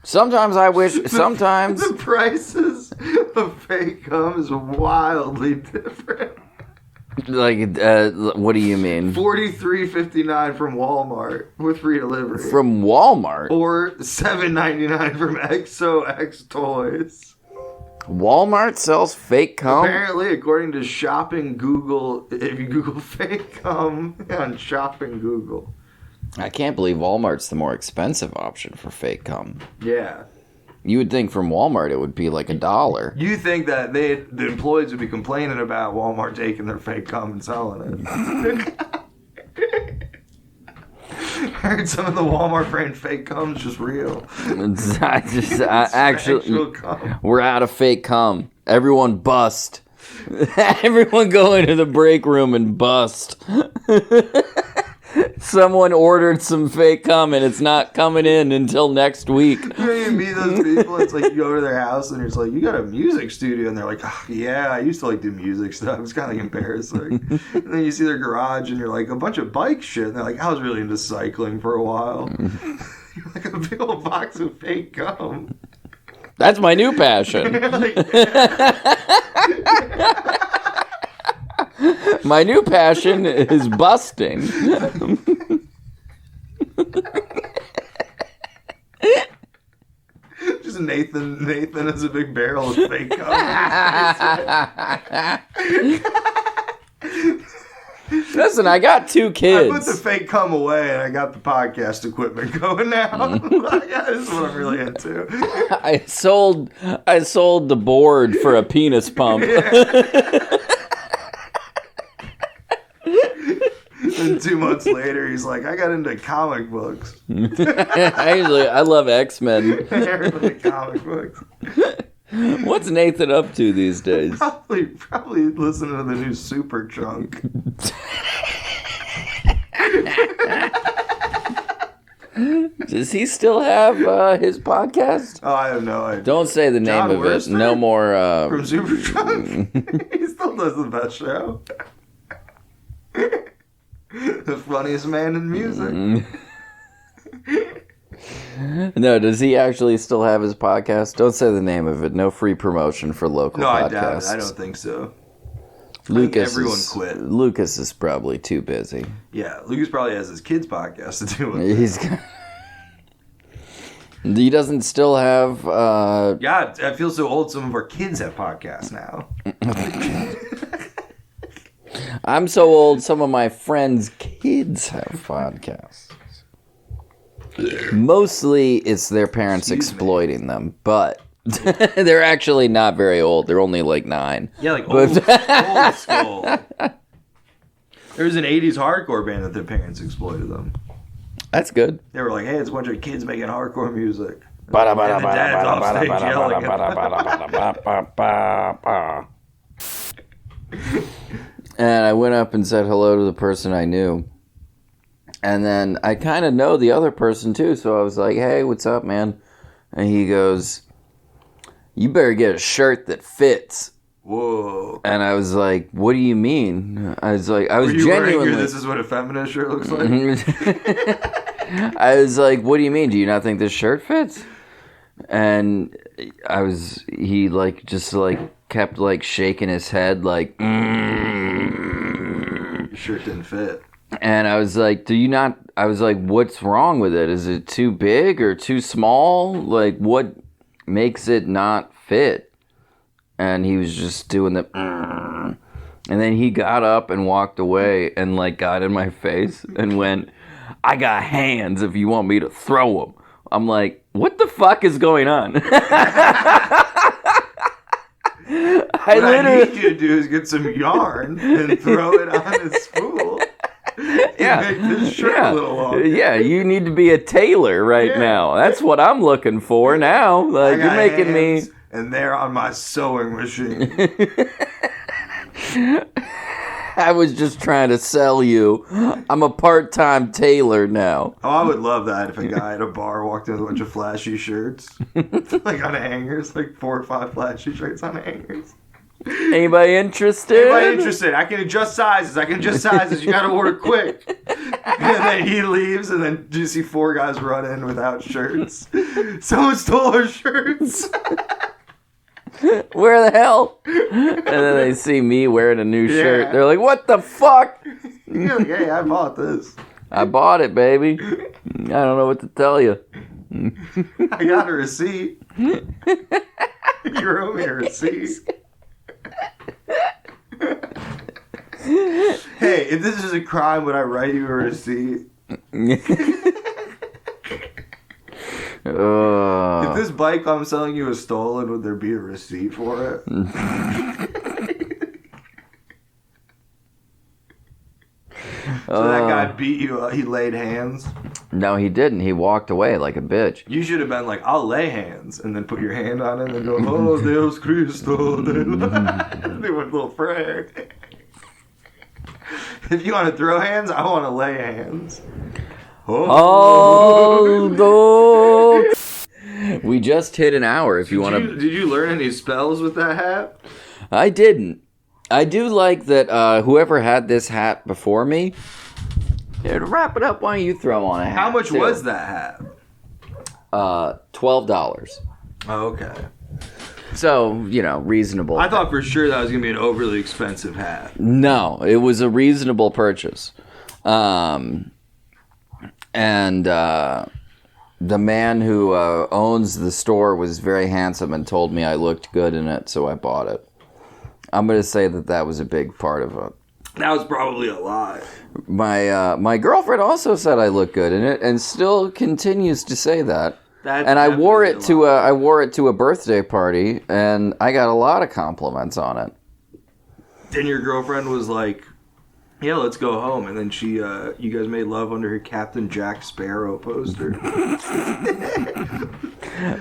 Sometimes I wish. Sometimes. The prices of fake cum is wildly different. Like, what do you mean? $43.59 from Walmart with free delivery. From Walmart? Or $7.99 from XOX Toys. Walmart sells fake cum? Apparently, according to Shopping Google, if you Google fake cum on Shopping Google. I can't believe Walmart's the more expensive option for fake cum. Yeah. You would think from Walmart it would be like $1. You think that the employees would be complaining about Walmart taking their fake cum and selling it. Heard some of the Walmart brand fake cum's just real. Actually, Cum. we're out of fake cum. Everyone bust. Everyone go into the break room and bust. Someone ordered some fake cum and it's not coming in until next week. You know, you meet those people, it's like you go to their house and it's like, you got a music studio, and they're like, oh, yeah, I used to like do music stuff. It's kind of like embarrassing. And then you see their garage and you're like, a bunch of bike shit, and they're like, I was really into cycling for a while. You're like, a big old box of fake cum. That's my new passion. My new passion is busting. Just Nathan has a big barrel of fake cum. Listen, I got 2 kids. I put the fake cum away and I got the podcast equipment going now. Yeah, this is what I'm really into. I sold the board for a penis pump. And 2 months later, he's like, I got into comic books. I love X-Men. Everybody comic books. What's Nathan up to these days? Probably listening to the new Super Chunk. Does he still have his podcast? Oh, I have no idea. Don't say the name John of Worster? it. No more. From Super Chunk? He still does the best show. The funniest man in music. No, does he actually still have his podcast? Don't say the name of it. No free promotion for local No, podcasts. I doubt it. I don't think so. Lucas everyone quit. Lucas is probably too busy. Yeah, Lucas probably has his kids' podcast to do with it. He doesn't still have. God, I feel so old. Some of our kids have podcasts now. I'm so old. Some of my friends' kids have podcasts. Mostly, it's their parents exploiting them, but they're actually not very old. They're only like 9. Yeah, like old school. There was an 80s hardcore band that their parents exploited them. That's good. They were like, hey, it's a bunch of kids making hardcore music. And the dad's off stage yelling at them. And I went up and said hello to the person I knew. And then I kind of know the other person too, so I was like, hey, what's up, man? And he goes, you better get a shirt that fits. Whoa. And I was like, what do you mean? I was Were you genuinely... wearing your "this is what a feminist shirt looks like"? I was like, what do you mean? Do you not think this shirt fits? And he like just like kept like shaking his head like, Shirt didn't fit. And I was like, do you not, I was like, what's wrong with it? Is it too big or too small? Like, what makes it not fit? And he was just doing the, and then he got up and walked away and like got in my face and went, I got hands if you want me to throw them. I'm like, what the fuck is going on? What I need you to do is get some yarn and throw it on his spool. Yeah. Make this shirt a little longer. Yeah, you need to be a tailor right now. That's what I'm looking for now. Like, you're making me... And they're on my sewing machine. I was just trying to sell you. I'm a part-time tailor now. Oh, I would love that if a guy at a bar walked in with a bunch of flashy shirts. Like on hangers, like 4 or 5 flashy shirts on hangers. Anybody interested? Anybody interested? I can adjust sizes. You gotta order quick. And then he leaves, and then you see 4 guys run in without shirts. Someone stole our shirts. Where the hell? And then they see me wearing a new shirt. They're like, what the fuck? You're like, hey, I bought this. I bought it, baby. I don't know what to tell you. I got a receipt. You wrote me a receipt. Hey, if this is a crime, would I write you a receipt? If this bike I'm selling you is stolen, would there be a receipt for it? So that guy beat you up. He laid hands? No, he didn't. He walked away like a bitch. You should have been like, I'll lay hands, and then put your hand on it and go, oh, Deus Cristo. Do a little prayer. If you want to throw hands, I want to lay hands. Oh, we just hit an hour. If you want to, did you learn any spells with that hat? I didn't. I do like that. Whoever had this hat before me. Here, to wrap it up, why don't you throw on a hat? How much was that hat? $12. Oh, okay. So, reasonable. I thought for sure that was going to be an overly expensive hat. No, it was a reasonable purchase. And the man who owns the store was very handsome and told me I looked good in it, so I bought it. I'm going to say that was a big part of it. That was probably a lie. My girlfriend also said I look good in it, and still continues to say that. And I wore it to a birthday party, and I got a lot of compliments on it. Then your girlfriend was like, "Yeah, let's go home," and then you guys made love under her Captain Jack Sparrow poster.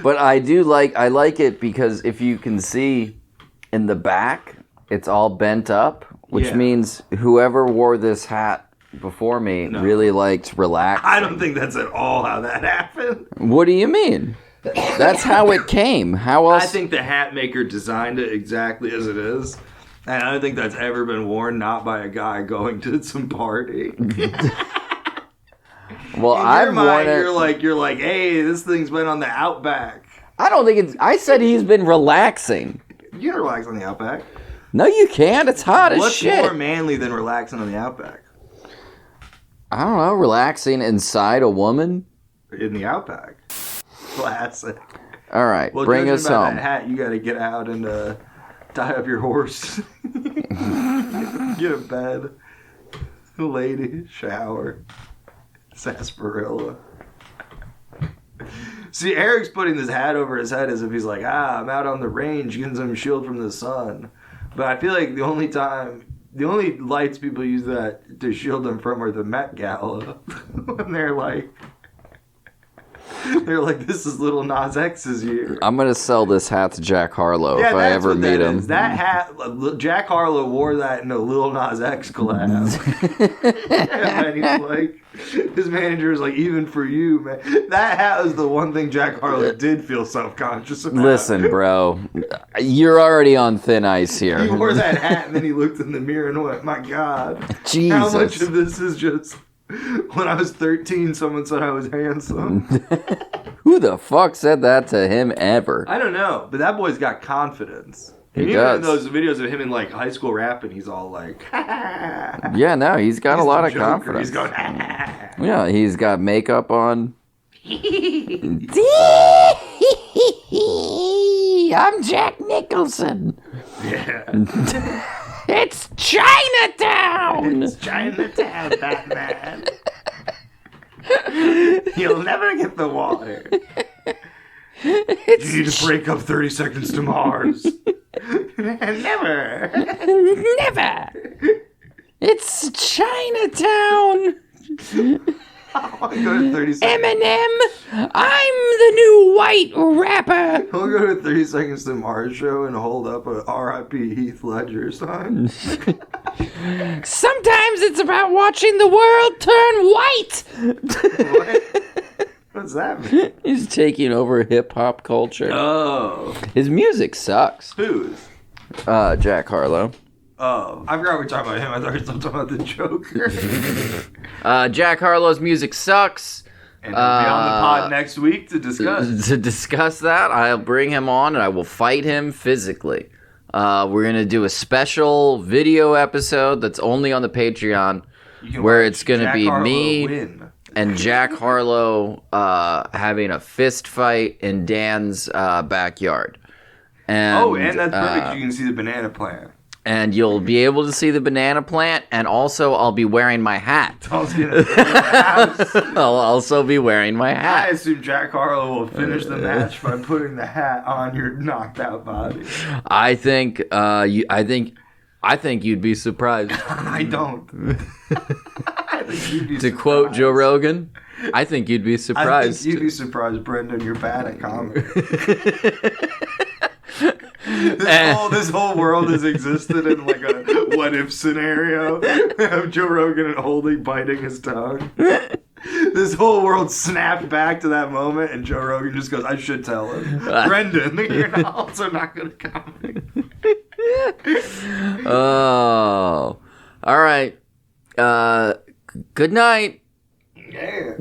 But I like it because if you can see in the back, it's all bent up, which means whoever wore this hat before me really liked relaxing. I don't think that's at all how that happened. What do you mean? That's how it came. How else? I think the hat maker designed it exactly as it is. And I don't think that's ever been worn not by a guy going to some party. Well, I've worn it. You're like, hey, this thing's been on the Outback. I don't think it's. I said he's been relaxing. You can relax on the Outback. No, you can't. It's hot as shit. What's more manly than relaxing on the Outback? I don't know. Relaxing inside a woman in the Outback. Classic. All right, well, bring us home. That hat, you got to get out and tie up your horse. Get a bed, lady, shower, sarsaparilla. See, Eric's putting this hat over his head as if he's like, I'm out on the range getting some shield from the sun. But I feel like the only lights people use that to shield them from are the Met Gala. When they're like They're like, this is Lil Nas X's year. I'm gonna sell this hat to Jack Harlow if I ever meet him. That hat, Jack Harlow wore that in a Lil Nas X collab. And he's like, his manager is like, even for you, man. That hat was the one thing Jack Harlow did feel self-conscious about. Listen, bro, you're already on thin ice here. He wore that hat and then he looked in the mirror and went, my God. Jesus. How much of this is just, when I was 13, someone said I was handsome. Who the fuck said that to him ever? I don't know, but that boy's got confidence. He Even does. in those videos of him in like high school rapping, he's all like, Yeah, no, he's got a lot of confidence. He's going, Yeah, he's got makeup on. I'm Jack Nicholson. yeah. It's Chinatown. It's Chinatown, Batman. You'll never get the water. You need to break up 30 Seconds to Mars. Never. Never. It's Chinatown. I'll go to 30 seconds. Eminem, I'm the new white rapper. We'll go to 30 Seconds to Mars show and hold up a R.I.P. Heath Ledger sign. Sometimes it's about watching the world turn white. What? What's that mean? He's taking over hip-hop culture. Oh. His music sucks. Who's? Jack Harlow. Oh. I forgot we were talking about him. I thought we were still talking about the Joker. Jack Harlow's music sucks. And he'll be on the pod next week to discuss. To discuss that, I'll bring him on and I will fight him physically. We're going to do a special video episode that's only on the Patreon where it's going to be me and Jack Harlow having a fist fight in Dan's backyard. And that's perfect. You can see the banana plant. And you'll be able to see the banana plant, and also I'll be wearing my hat. I'll also be wearing my hat. I assume Jack Harlow will finish the match by putting the hat on your knocked out body. I think you'd be surprised. I don't. I think you'd be to surprised. quote Joe Rogan, I think you'd be surprised. I think you'd be surprised, Brendan. You're bad at comedy. This whole world has existed in like a what if scenario of Joe Rogan and biting his tongue. This whole world snapped back to that moment, and Joe Rogan just goes, I should tell him. Brendan, you're also not good at comedy. Oh. All right. Good night. Yeah.